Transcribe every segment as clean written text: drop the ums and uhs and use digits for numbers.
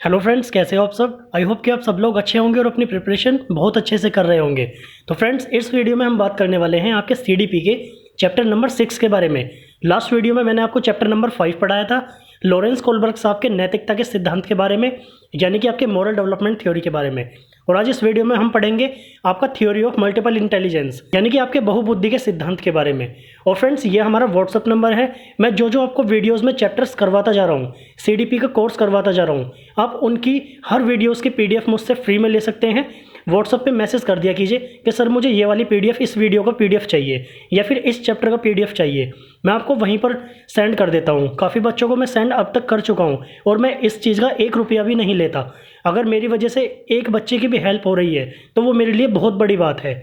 Hello friends, कैसे हो आप सब। आई होप कि आप सब लोग अच्छे होंगे और अपनी प्रिपरेशन बहुत अच्छे से कर रहे होंगे। तो फ्रेंड्स, इस वीडियो में हम बात करने वाले हैं आपके सीडीपी के चैप्टर नंबर 6 के बारे में। लास्ट वीडियो में मैंने आपको चैप्टर नंबर 5 पढ़ाया था, लॉरेंस कोलबर्ग साहब के नैतिकता के सिद्धांत के बारे में, यानी कि आपके मॉरल डेवलपमेंट थ्योरी के बारे में। और आज इस वीडियो में हम पढ़ेंगे आपका थ्योरी ऑफ मल्टीपल इंटेलिजेंस, यानी कि आपके बहुबुद्धि के सिद्धांत के बारे में। और फ्रेंड्स, ये हमारा व्हाट्सअप नंबर है। मैं जो आपको वीडियोस में चैप्टर्स करवाता जा रहा हूँ, सीडीपी का कोर्स करवाता जा रहा हूँ, आप उनकी हर वीडियोस की पीडीएफ मुझसे फ्री में ले सकते हैं। व्हाट्सअप पे मैसेज कर दिया कीजिए कि सर मुझे ये वाली पीडीएफ, इस वीडियो का पीडीएफ चाहिए या फिर इस चैप्टर का पीडीएफ चाहिए। मैं आपको वहीं पर सेंड कर देता हूँ। काफ़ी बच्चों को मैं सेंड अब तक कर चुका हूँ और मैं इस चीज़ का 1 रुपया भी नहीं लेता। अगर मेरी वजह से एक बच्चे की भी हेल्प हो रही है तो वो मेरे लिए बहुत बड़ी बात है।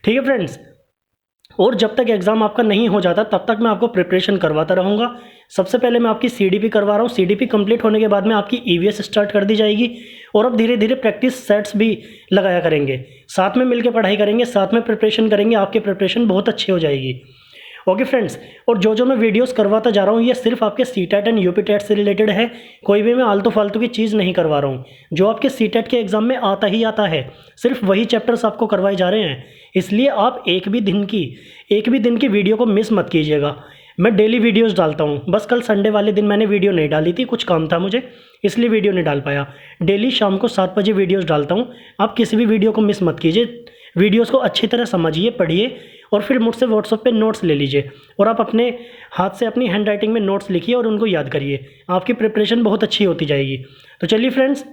ठीक है फ्रेंड्स, और जब तक एग्ज़ाम आपका नहीं हो जाता तब तक मैं आपको प्रिपरेशन करवाता रहूँगा। सबसे पहले मैं आपकी सीडीपी करवा रहा हूँ। सीडीपी कंप्लीट होने के बाद में आपकी ईवीएस स्टार्ट कर दी जाएगी और अब धीरे धीरे प्रैक्टिस सेट्स भी लगाया करेंगे। साथ में मिलकर पढ़ाई करेंगे, साथ में प्रिपरेशन करेंगे, आपकी प्रिपरेशन बहुत अच्छी हो जाएगी। ओके फ्रेंड्स, और जो मैं वीडियोस करवाता जा रहा हूँ ये सिर्फ आपके सीटेट एंड यूपीटेट से रिलेटेड है। कोई भी मैं आलतू फालतू की चीज़ नहीं करवा रहा हूँ। जो आपके सीटेट के एग्ज़ाम में आता ही आता है, सिर्फ वही चैप्टर्स आपको करवाए जा रहे हैं। इसलिए आप एक भी दिन की वीडियो को मिस मत कीजिएगा। मैं डेली वीडियोस डालता हूँ। बस कल संडे वाले दिन मैंने वीडियो नहीं डाली थी, कुछ काम था मुझे, इसलिए वीडियो नहीं डाल पाया। डेली शाम को 7 बजे वीडियोस डालता हूँ। आप किसी भी वीडियो को मिस मत कीजिए। वीडियोस को अच्छी तरह समझिए, पढ़िए और फिर मुझसे व्हाट्सएप पे नोट्स ले लीजिए और आप अपने हाथ से अपनी हैंड राइटिंग में नोट्स लिखिए और उनको याद करिए। आपकी प्रिपरेशन बहुत अच्छी होती जाएगी। तो चलिए फ्रेंड्स,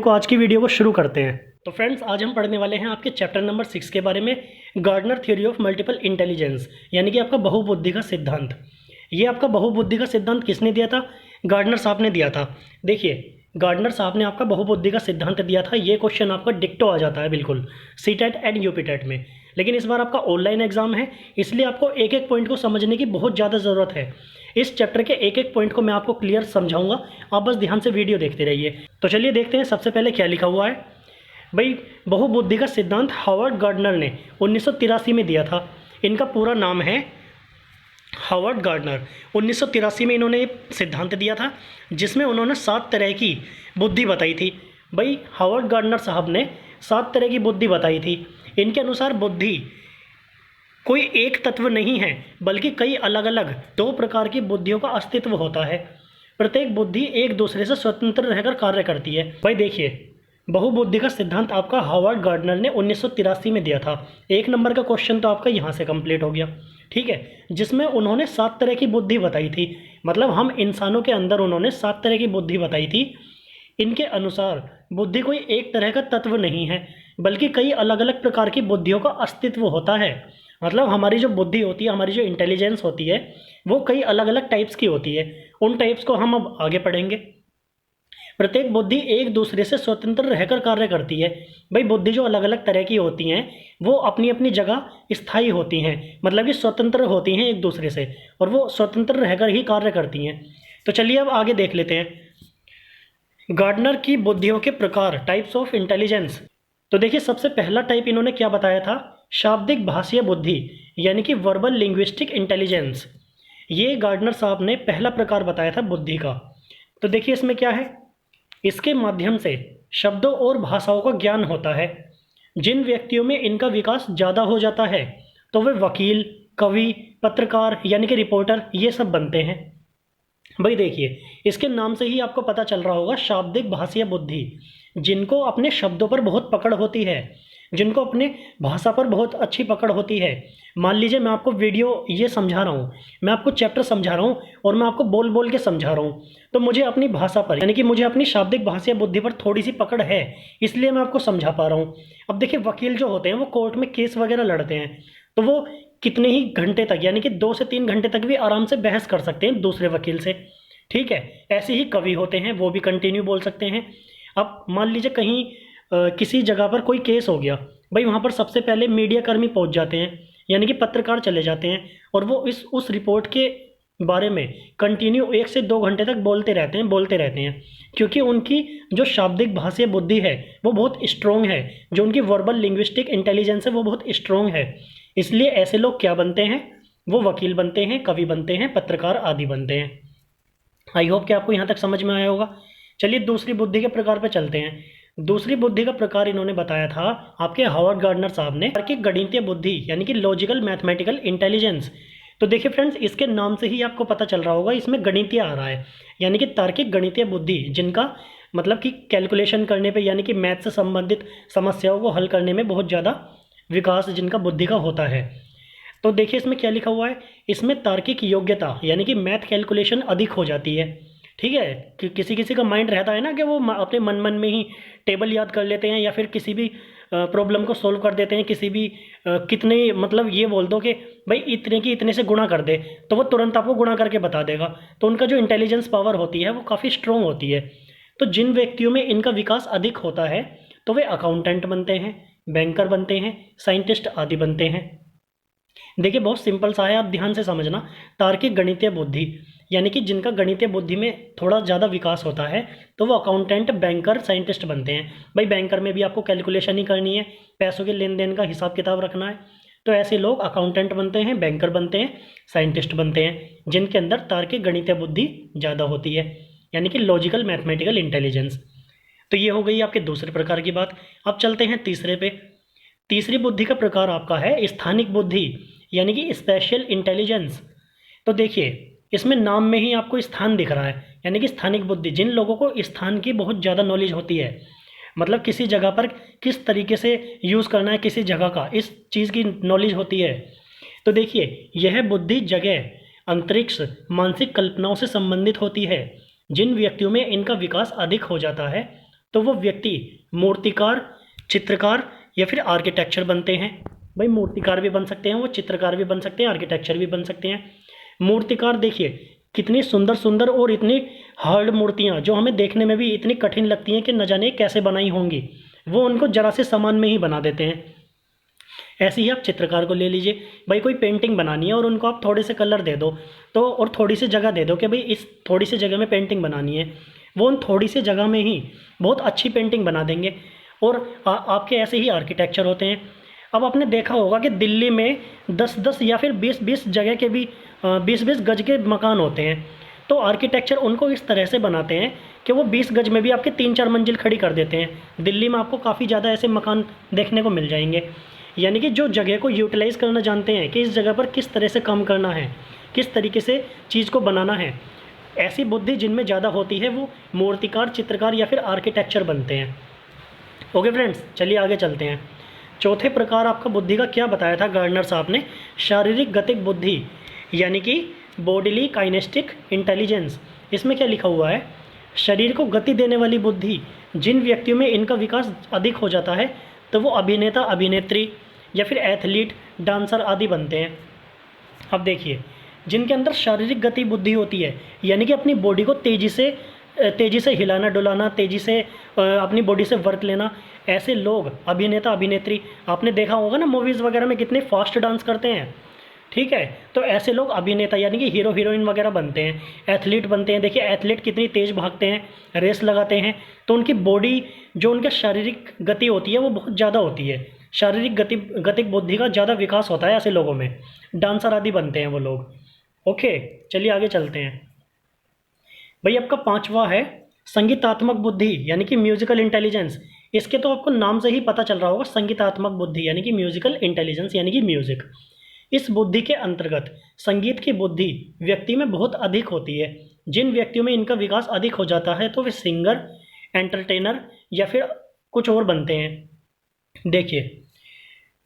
आज की वीडियो को शुरू करते हैं। तो फ्रेंड्स, आज हम पढ़ने वाले हैं आपके चैप्टर नंबर 6 के बारे में, Gardner theory of multiple intelligence, यानी कि आपका बहुबुद्धि का सिद्धांत। ये आपका बहुबुद्धि का सिद्धांत किसने दिया था? गार्डनर साहब ने दिया था। देखिए, गार्डनर साहब ने आपका बहुबुद्धि का सिद्धांत दिया था। ये क्वेश्चन आपका डिक्टो आ जाता है बिल्कुल सीटेट एंड यूपीटेट में। लेकिन इस बार आपका ऑनलाइन एग्जाम है, इसलिए आपको एक एक पॉइंट को समझने की बहुत ज़्यादा ज़रूरत है। इस चैप्टर के एक एक पॉइंट को मैं आपको क्लियर समझाऊंगा, आप बस ध्यान से वीडियो देखते रहिए। तो चलिए देखते हैं सबसे पहले क्या लिखा हुआ है। भाई, बहुबुद्धि का सिद्धांत हावर्ड गार्डनर ने 1983 में दिया था। इनका पूरा नाम है हावर्ड गार्डनर। 1983 में इन्होंने ये सिद्धांत दिया था जिसमें उन्होंने 7 तरह की बुद्धि बताई थी। भाई, हावर्ड गार्डनर साहब ने 7 तरह की बुद्धि बताई थी। इनके अनुसार बुद्धि कोई एक तत्व नहीं है, बल्कि कई अलग अलग 2 प्रकार की बुद्धियों का अस्तित्व होता है। प्रत्येक बुद्धि एक दूसरे से स्वतंत्र रहकर कार्य करती है। भाई देखिए, बहुबुद्धि का सिद्धांत आपका हावर्ड गार्डनर ने 1983 में दिया था। 1 नंबर का क्वेश्चन तो आपका यहाँ से कंप्लीट हो गया। ठीक है, जिसमें उन्होंने 7 तरह की बुद्धि बताई थी। मतलब हम इंसानों के अंदर उन्होंने 7 तरह की बुद्धि बताई थी। इनके अनुसार बुद्धि कोई एक तरह का तत्व नहीं है, बल्कि कई अलग अलग प्रकार की बुद्धियों का अस्तित्व होता है। मतलब हमारी जो बुद्धि होती है, हमारी जो इंटेलिजेंस होती है, वो कई अलग अलग टाइप्स की होती है। उन टाइप्स को हम अब आगे पढ़ेंगे। प्रत्येक बुद्धि एक दूसरे से स्वतंत्र रहकर कार्य करती है। भाई, बुद्धि जो अलग अलग तरह की होती हैं वो अपनी अपनी जगह स्थायी होती हैं, मतलब कि स्वतंत्र होती हैं एक दूसरे से, और वो स्वतंत्र रहकर ही कार्य करती हैं। तो चलिए अब आगे देख लेते हैं गार्डनर की बुद्धियों के प्रकार, टाइप्स ऑफ इंटेलिजेंस। तो देखिए, सबसे पहला टाइप इन्होंने क्या बताया था? शाब्दिक भाषीय बुद्धि, यानी कि वर्बल लिंग्विस्टिक इंटेलिजेंस। ये गार्डनर साहब ने पहला प्रकार बताया था बुद्धि का। तो देखिए इसमें क्या है, इसके माध्यम से शब्दों और भाषाओं का ज्ञान होता है। जिन व्यक्तियों में इनका विकास ज़्यादा हो जाता है तो वे वकील, कवि, पत्रकार यानी कि रिपोर्टर ये सब बनते हैं। भाई देखिए, इसके नाम से ही आपको पता चल रहा होगा, शाब्दिक भाषीय बुद्धि। जिनको अपने शब्दों पर बहुत पकड़ होती है, जिनको अपने भाषा पर बहुत अच्छी पकड़ होती है। मान लीजिए मैं आपको वीडियो ये समझा रहा हूँ, मैं आपको चैप्टर समझा रहा हूँ और मैं आपको बोल बोल के समझा रहा हूँ, तो मुझे अपनी भाषा पर, यानी कि मुझे अपनी शाब्दिक भाषीय बुद्धि पर थोड़ी सी पकड़ है, इसलिए मैं आपको समझा पा रहा हूँ। अब देखिए, वकील जो होते हैं वो कोर्ट में केस वगैरह लड़ते हैं, तो वो कितने ही घंटे तक, यानी कि 2 से 3 घंटे तक भी आराम से बहस कर सकते हैं दूसरे वकील से। ठीक है, ऐसे ही कवि होते हैं, वो भी कंटिन्यू बोल सकते हैं। अब मान लीजिए कहीं किसी जगह पर कोई केस हो गया, भाई वहाँ पर सबसे पहले मीडिया कर्मी पहुँच जाते हैं, यानी कि पत्रकार चले जाते हैं, और वो उस रिपोर्ट के बारे में कंटिन्यू 1 से 2 घंटे तक बोलते रहते हैं, क्योंकि उनकी जो शाब्दिक भाषीय बुद्धि है वो बहुत स्ट्रॉन्ग है, जो उनकी वर्बल लिंग्विस्टिक इंटेलिजेंस है वो बहुत स्ट्रॉन्ग है। इसलिए ऐसे लोग क्या बनते हैं? वो वकील बनते हैं, कवि बनते हैं, पत्रकार आदि बनते हैं। आई होप कि आपको यहाँ तक समझ में आया होगा। चलिए दूसरी बुद्धि के प्रकार पे चलते हैं। दूसरी बुद्धि का प्रकार इन्होंने बताया था आपके हावर्ड गार्डनर साहब ने, तार्किक गणितीय बुद्धि यानी कि लॉजिकल मैथमेटिकल इंटेलिजेंस। तो देखिए फ्रेंड्स, इसके नाम से ही आपको पता चल रहा होगा इसमें गणितीय आ रहा है, यानी कि तार्किक गणितीय बुद्धि, जिनका मतलब कि कैलकुलेशन करने पे यानी कि मैथ से संबंधित समस्याओं को हल करने में बहुत ज़्यादा विकास जिनका बुद्धि का होता है। तो देखिए इसमें क्या लिखा हुआ है, इसमें तार्किक योग्यता यानी कि मैथ कैलकुलेशन अधिक हो जाती है। ठीक है, कि किसी किसी का माइंड रहता है ना कि वो अपने मन मन में ही टेबल याद कर लेते हैं या फिर किसी भी प्रॉब्लम को सोल्व कर देते हैं, किसी भी कितने मतलब ये बोल दो कि भाई इतने की इतने से गुणा कर दे, तो वो तुरंत आपको गुणा करके बता देगा। तो उनका जो इंटेलिजेंस पावर होती है वो काफ़ी स्ट्रॉन्ग होती है। तो जिन व्यक्तियों में इनका विकास अधिक होता है तो वे अकाउंटेंट बनते हैं, बैंकर बनते हैं, साइंटिस्ट आदि बनते हैं। देखिए बहुत सिंपल सा है, आप ध्यान से समझना। तार्किक गणितीय बुद्धि यानी कि जिनका गणितीय बुद्धि में थोड़ा ज़्यादा विकास होता है तो वो अकाउंटेंट, बैंकर, साइंटिस्ट बनते हैं। भाई बैंकर में भी आपको कैलकुलेशन ही करनी है, पैसों के लेन देन का हिसाब किताब रखना है। तो ऐसे लोग अकाउंटेंट बनते हैं, बैंकर बनते हैं, साइंटिस्ट बनते हैं, जिनके अंदर तार्किक गणितीय बुद्धि ज़्यादा होती है, यानी कि लॉजिकल मैथमेटिकल इंटेलिजेंस। तो ये हो गई आपके दूसरे प्रकार की बात। अब चलते हैं तीसरे पे। तीसरी बुद्धि का प्रकार आपका है स्थानिक बुद्धि यानी कि स्पेशल इंटेलिजेंस। तो देखिए इसमें नाम में ही आपको स्थान दिख रहा है, यानी कि स्थानिक बुद्धि, जिन लोगों को स्थान की बहुत ज़्यादा नॉलेज होती है, मतलब किसी जगह पर किस तरीके से यूज़ करना है किसी जगह का, इस चीज़ की नॉलेज होती है। तो देखिए यह बुद्धि जगह, अंतरिक्ष, मानसिक कल्पनाओं से संबंधित होती है। जिन व्यक्तियों में इनका विकास अधिक हो जाता है तो वो व्यक्ति मूर्तिकार, चित्रकार या फिर आर्किटेक्चर बनते हैं। भाई मूर्तिकार भी बन सकते हैं, वो चित्रकार भी बन सकते हैं, आर्किटेक्चर भी बन सकते हैं। मूर्तिकार देखिए कितनी सुंदर सुंदर और इतनी हार्ड मूर्तियाँ जो हमें देखने में भी इतनी कठिन लगती हैं कि न जाने कैसे बनाई होंगी, वो उनको जरा से सामान में ही बना देते हैं। ऐसे ही आप चित्रकार को ले लीजिए। भाई कोई पेंटिंग बनानी है और उनको आप थोड़े से कलर दे दो तो, और थोड़ी सी जगह दे दो कि भाई इस थोड़ी सी जगह में पेंटिंग बनानी है, वो उन थोड़ी सी जगह में ही बहुत अच्छी पेंटिंग बना देंगे। और आपके ऐसे ही आर्किटेक्चर होते हैं। अब आपने देखा होगा कि दिल्ली में 10-10 या फिर 20-20 जगह के भी 20-20 गज के मकान होते हैं। तो आर्किटेक्चर उनको इस तरह से बनाते हैं कि वो 20 गज में भी आपके 3-4 मंजिल खड़ी कर देते हैं। दिल्ली में आपको काफ़ी ज़्यादा ऐसे मकान देखने को मिल जाएंगे। यानी कि जो जगह को यूटिलाइज़ करना जानते हैं कि इस जगह पर किस तरह से काम करना है, किस तरीके से चीज़ को बनाना है, ऐसी बुद्धि जिनमें ज़्यादा होती है वो मूर्तिकार, चित्रकार या फिर आर्किटेक्चर बनते हैं। ओके फ्रेंड्स, चलिए आगे चलते हैं। चौथे प्रकार आपका बुद्धि का क्या बताया था गार्डनर साहब ने, शारीरिक गतिक बुद्धि यानी कि बॉडीली काइनेस्टिक इंटेलिजेंस। इसमें क्या लिखा हुआ है, शरीर को गति देने वाली बुद्धि, जिन व्यक्तियों में इनका विकास अधिक हो जाता है तो वो अभिनेता, अभिनेत्री या फिर एथलीट, डांसर आदि बनते हैं। अब देखिए जिनके अंदर शारीरिक गति बुद्धि होती है यानी कि अपनी बॉडी को तेज़ी से हिलाना डुलाना, तेज़ी से अपनी बॉडी से वर्क लेना, ऐसे लोग अभिनेता, अभिनेत्री, आपने देखा होगा ना मूवीज़ वगैरह में कितने फास्ट डांस करते हैं। ठीक है, तो ऐसे लोग अभिनेता यानी कि हीरो हीरोइन वगैरह बनते हैं। एथलीट बनते हैं, देखिए एथलीट कितनी तेज़ भागते हैं, रेस लगाते हैं, तो उनकी बॉडी जो उनका शारीरिक गति होती है वो बहुत ज़्यादा होती है। शारीरिक गतिक बुद्धि का ज़्यादा विकास होता है ऐसे लोगों में, डांसर आदि बनते हैं वो लोग। ओके, चलिए आगे चलते हैं। भाई आपका पांचवा है संगीतात्मक बुद्धि यानी कि म्यूजिकल इंटेलिजेंस। इसके तो आपको नाम से ही पता चल रहा होगा, संगीतात्मक बुद्धि यानी कि म्यूजिकल इंटेलिजेंस यानी कि म्यूजिक। इस बुद्धि के अंतर्गत संगीत की बुद्धि व्यक्ति में बहुत अधिक होती है। जिन व्यक्तियों में इनका विकास अधिक हो जाता है तो वे सिंगर, एंटरटेनर या फिर कुछ और बनते हैं। देखिए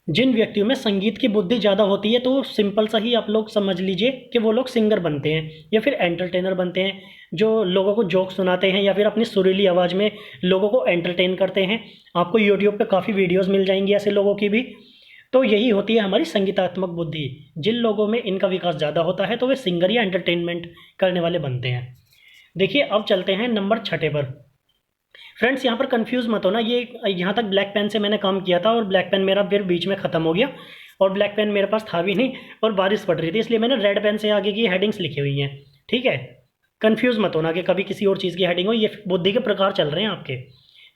जिन व्यक्तियों में संगीत की बुद्धि ज़्यादा होती है तो सिंपल सा ही आप लोग समझ लीजिए कि वो लोग सिंगर बनते हैं या फिर एंटरटेनर बनते हैं, जो लोगों को जोक सुनाते हैं या फिर अपनी सुरीली आवाज़ में लोगों को एंटरटेन करते हैं। आपको यूट्यूब पे काफ़ी वीडियोस मिल जाएंगी ऐसे लोगों की भी। तो यही होती है हमारी संगीतात्मक बुद्धि। जिन लोगों में इनका विकास ज़्यादा होता है तो वे सिंगर या एंटरटेनमेंट करने वाले बनते हैं। देखिए अब चलते हैं नंबर 6 पर। फ्रेंड्स यहाँ पर कंफ्यूज मत होना, ये यहाँ तक ब्लैक पेन से मैंने काम किया था और ब्लैक पेन मेरा फिर बीच में ख़त्म हो गया और ब्लैक पेन मेरे पास था भी नहीं और बारिश पड़ रही थी, इसलिए मैंने रेड पेन से आगे की हेडिंग्स लिखी हुई हैं। ठीक है, कंफ्यूज मत होना कि कभी किसी और चीज़ की हेडिंग हो। ये बुद्धि के प्रकार चल रहे हैं आपके।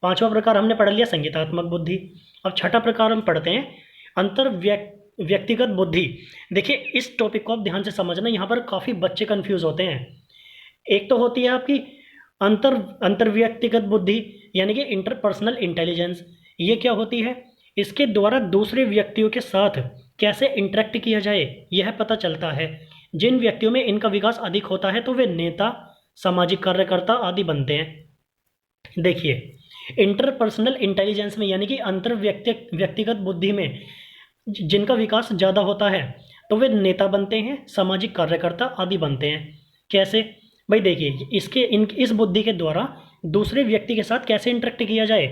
पांचवा प्रकार हमने पढ़ लिया संगीतात्मक बुद्धि। अब छठा प्रकार हम पढ़ते हैं अंतर व्यक्तिगत बुद्धि। देखिए इस टॉपिक को आप ध्यान से समझना, यहाँ पर काफ़ी बच्चे कंफ्यूज होते हैं। एक तो होती है आपकी अंतर्व्यक्तिगत बुद्धि यानी कि इंटरपर्सनल इंटेलिजेंस, ये क्या होती है? इसके द्वारा दूसरे व्यक्तियों के साथ कैसे इंटरेक्ट किया जाए यह पता चलता है। जिन व्यक्तियों में इनका विकास अधिक होता है तो वे नेता, सामाजिक कार्यकर्ता आदि बनते हैं। देखिए, इंटरपर्सनल इंटेलिजेंस में यानी कि व्यक्तिगत बुद्धि में जिनका विकास ज़्यादा होता है तो वे नेता बनते हैं, सामाजिक कार्यकर्ता आदि बनते हैं। कैसे? भाई देखिए, इस बुद्धि के द्वारा दूसरे व्यक्ति के साथ कैसे इंटरेक्ट किया जाए।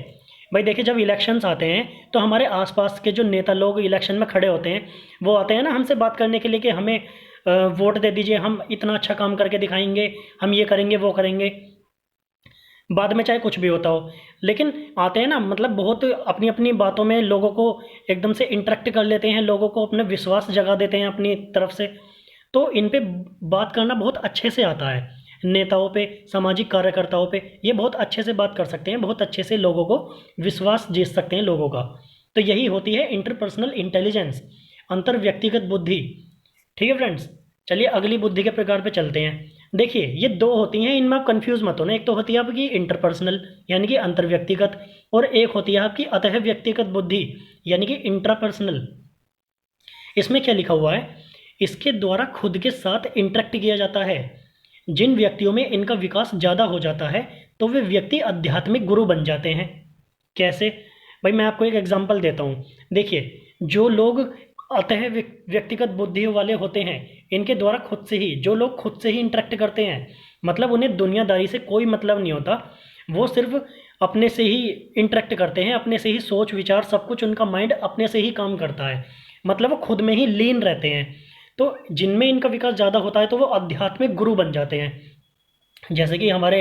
भाई देखिए, जब इलेक्शंस आते हैं तो हमारे आसपास के जो नेता लोग इलेक्शन में खड़े होते हैं वो आते हैं ना हमसे बात करने के लिए कि हमें वोट दे दीजिए, हम इतना अच्छा काम करके दिखाएंगे, हम ये करेंगे वो करेंगे। बाद में चाहे कुछ भी होता हो, लेकिन आते हैं ना, मतलब बहुत अपनी अपनी बातों में लोगों को एकदम से इंटरेक्ट कर लेते हैं, लोगों को अपने विश्वास जगा देते हैं अपनी तरफ से। तो इन पे बात करना बहुत अच्छे से आता है। नेताओं पे, सामाजिक कार्यकर्ताओं पे ये बहुत अच्छे से बात कर सकते हैं, बहुत अच्छे से लोगों को विश्वास जीत सकते हैं लोगों का। तो यही होती है इंटरपर्सनल इंटेलिजेंस, अंतर्व्यक्तिगत बुद्धि। ठीक है फ्रेंड्स, चलिए अगली बुद्धि के प्रकार पे चलते हैं। देखिए, ये दो होती हैं, इनमें आप कंफ्यूज मत होना। एक तो होती है आपकी इंटरपर्सनल यानी कि अंतर्व्यक्तिगत, और एक होती है आपकी अतः व्यक्तिगत बुद्धि यानी कि इंट्रापर्सनल। इसमें क्या लिखा हुआ है? इसके द्वारा खुद के साथ इंटरेक्ट किया जाता है। जिन व्यक्तियों में इनका विकास ज़्यादा हो जाता है तो वे व्यक्ति आध्यात्मिक गुरु बन जाते हैं। कैसे? भाई मैं आपको एक एग्जांपल देता हूँ। देखिए, जो लोग अतः व्यक्तिगत बुद्धि वाले होते हैं, इनके द्वारा खुद से ही, जो लोग खुद से ही इंटरेक्ट करते हैं, मतलब उन्हें दुनियादारी से कोई मतलब नहीं होता, वो सिर्फ अपने से ही इंटरेक्ट करते हैं, अपने से ही सोच विचार सब कुछ, उनका माइंड अपने से ही काम करता है, मतलब वो खुद में ही लीन रहते हैं। तो जिनमें इनका विकास ज़्यादा होता है तो वो आध्यात्मिक गुरु बन जाते हैं। जैसे कि हमारे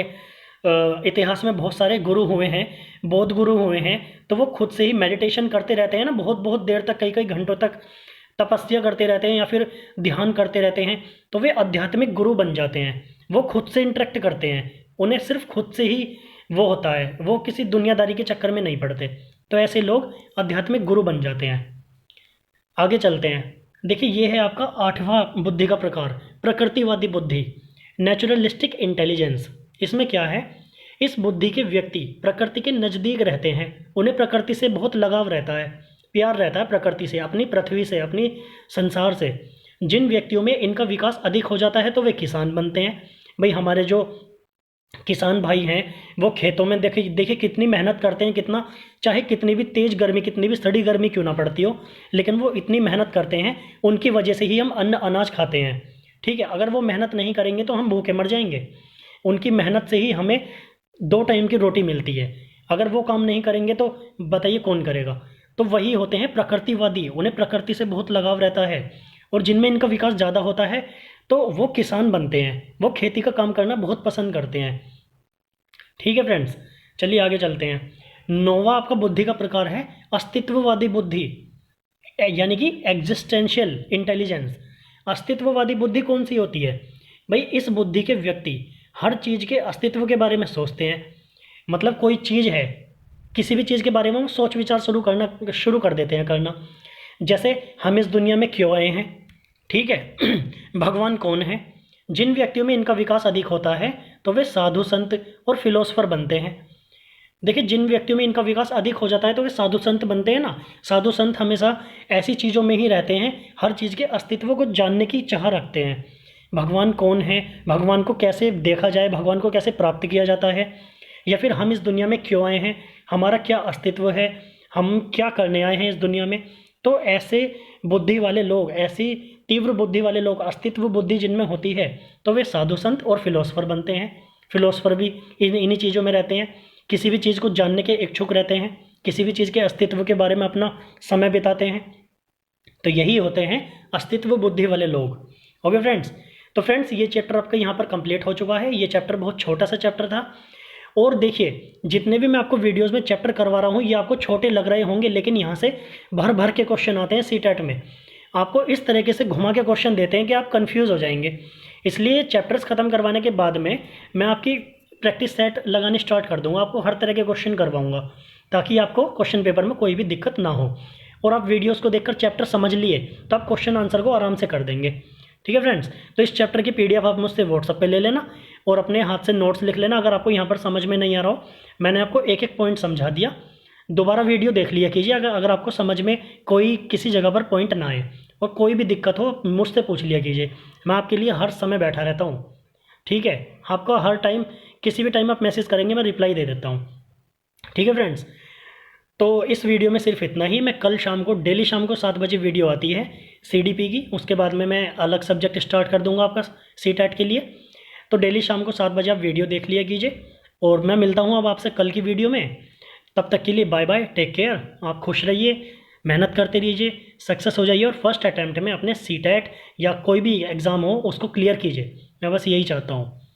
इतिहास में बहुत सारे गुरु हुए हैं, बौद्ध गुरु हुए हैं, तो वो खुद से ही मेडिटेशन करते रहते हैं ना, बहुत बहुत देर तक, कई कई घंटों तक तपस्या करते रहते हैं या फिर ध्यान करते रहते हैं, तो वे आध्यात्मिक गुरु बन जाते हैं। वो खुद से इंटरेक्ट करते हैं, उन्हें सिर्फ खुद से ही वो होता है, वो किसी दुनियादारी के चक्कर में नहीं पड़ते। तो ऐसे लोग आध्यात्मिक गुरु बन जाते हैं। आगे चलते हैं। देखिए, ये है आपका 8वां बुद्धि का प्रकार, प्रकृतिवादी बुद्धि, नेचुरलिस्टिक इंटेलिजेंस। इसमें क्या है? इस बुद्धि के व्यक्ति प्रकृति के नज़दीक रहते हैं, उन्हें प्रकृति से बहुत लगाव रहता है, प्यार रहता है प्रकृति से, अपनी पृथ्वी से, अपनी संसार से। जिन व्यक्तियों में इनका विकास अधिक हो जाता है तो वे किसान बनते हैं। भाई हमारे जो किसान भाई हैं वो खेतों में देखिए कितनी मेहनत करते हैं, कितना, चाहे कितनी भी तेज़ गर्मी, कितनी भी सड़ी गर्मी क्यों ना पड़ती हो, लेकिन वो इतनी मेहनत करते हैं, उनकी वजह से ही हम अनाज खाते हैं। ठीक है, अगर वो मेहनत नहीं करेंगे तो हम भूखे मर जाएंगे। उनकी मेहनत से ही हमें 2 टाइम की रोटी मिलती है। अगर वो काम नहीं करेंगे तो बताइए कौन करेगा? तो वही होते हैं प्रकृतिवादी, उन्हें प्रकृति से बहुत लगाव रहता है, और जिनमें इनका विकास ज़्यादा होता है तो वो किसान बनते हैं, वो खेती का काम करना बहुत पसंद करते हैं। ठीक है फ्रेंड्स, चलिए आगे चलते हैं। 9वां आपका बुद्धि का प्रकार है अस्तित्ववादी बुद्धि यानी कि एग्जिस्टेंशियल इंटेलिजेंस। अस्तित्ववादी बुद्धि कौन सी होती है? भाई इस बुद्धि के व्यक्ति हर चीज़ के अस्तित्व के बारे में सोचते हैं। मतलब कोई चीज़ है, किसी भी चीज़ के बारे में वो सोच विचार शुरू कर देते हैं करना। जैसे हम इस दुनिया में क्यों आए हैं, ठीक है, भगवान कौन है। जिन व्यक्तियों में इनका विकास अधिक होता है तो वे साधु संत और फिलोसफर बनते हैं। देखिए, जिन व्यक्तियों में इनका विकास अधिक हो जाता है तो वे साधु संत बनते हैं ना। साधु संत हमेशा ऐसी चीज़ों में ही रहते हैं, हर चीज़ के अस्तित्व को जानने की चाह रखते हैं। भगवान कौन है, भगवान को कैसे देखा जाए, भगवान को कैसे प्राप्त किया जाता है, या फिर हम इस दुनिया में क्यों आए हैं, हमारा क्या अस्तित्व है, हम क्या करने आए हैं इस दुनिया में। तो ऐसे बुद्धि वाले लोग, ऐसी तीव्र बुद्धि वाले लोग, अस्तित्व बुद्धि जिनमें होती है, तो वे साधु संत और फिलोसफर बनते हैं। फिलोसफर भी इन्हीं चीज़ों में रहते हैं, किसी भी चीज़ को जानने के इच्छुक रहते हैं, किसी भी चीज़ के अस्तित्व के बारे में अपना समय बिताते हैं। तो यही होते हैं अस्तित्व बुद्धि वाले लोग। ओके फ्रेंड्स, तो फ्रेंड्स ये चैप्टर आपका यहाँ पर कंप्लीट हो चुका है। ये चैप्टर बहुत छोटा सा चैप्टर था, और देखिए जितने भी मैं आपको वीडियोस में चैप्टर करवा रहा हूँ ये आपको छोटे लग रहे होंगे, लेकिन यहाँ से भर भर के क्वेश्चन आते हैं। सीटेट में आपको इस तरीके से घुमा के क्वेश्चन देते हैं कि आप कंफ्यूज हो जाएंगे। इसलिए चैप्टर्स खत्म करवाने के बाद में मैं आपकी प्रैक्टिस सेट लगाने स्टार्ट कर दूंगा, आपको हर तरह के क्वेश्चन करवाऊंगा, ताकि आपको क्वेश्चन पेपर में कोई भी दिक्कत ना हो, और आप वीडियोस को देखकर चैप्टर समझ लिए तो आप क्वेश्चन आंसर को आराम से कर देंगे। ठीक है फ्रेंड्स, तो इस चैप्टर की PDF आप मुझसे व्हाट्सएप पे ले लेना, और अपने हाथ से नोट्स लिख लेना। अगर आपको यहाँ पर समझ में नहीं आ रहा हो, मैंने आपको एक एक पॉइंट समझा दिया, दोबारा वीडियो देख लिया कीजिए। अगर आपको समझ में कोई किसी जगह पर पॉइंट ना आए और कोई भी दिक्कत हो मुझसे पूछ लिया कीजिए, मैं आपके लिए हर समय बैठा रहता हूँ। ठीक है, आपको हर टाइम किसी भी टाइम आप मैसेज करेंगे मैं रिप्लाई दे देता हूँ। ठीक है फ्रेंड्स, तो इस वीडियो में सिर्फ इतना ही। मैं कल शाम को, डेली शाम को 7 बजे वीडियो आती है CDP की, उसके बाद में मैं अलग सब्जेक्ट स्टार्ट कर दूंगा आपका CTET के लिए। तो डेली शाम को 7 बजे आप वीडियो देख लिया कीजिए और मैं मिलता हूँ अब आपसे कल की वीडियो में। तब तक के लिए बाय बाय, टेक केयर, आप खुश रहिए, मेहनत करते रहिए, सक्सेस हो जाइए और फर्स्ट अटैम्प्ट में अपने CTET या कोई भी एग्ज़ाम हो उसको क्लियर कीजिए। मैं बस यही चाहता हूँ।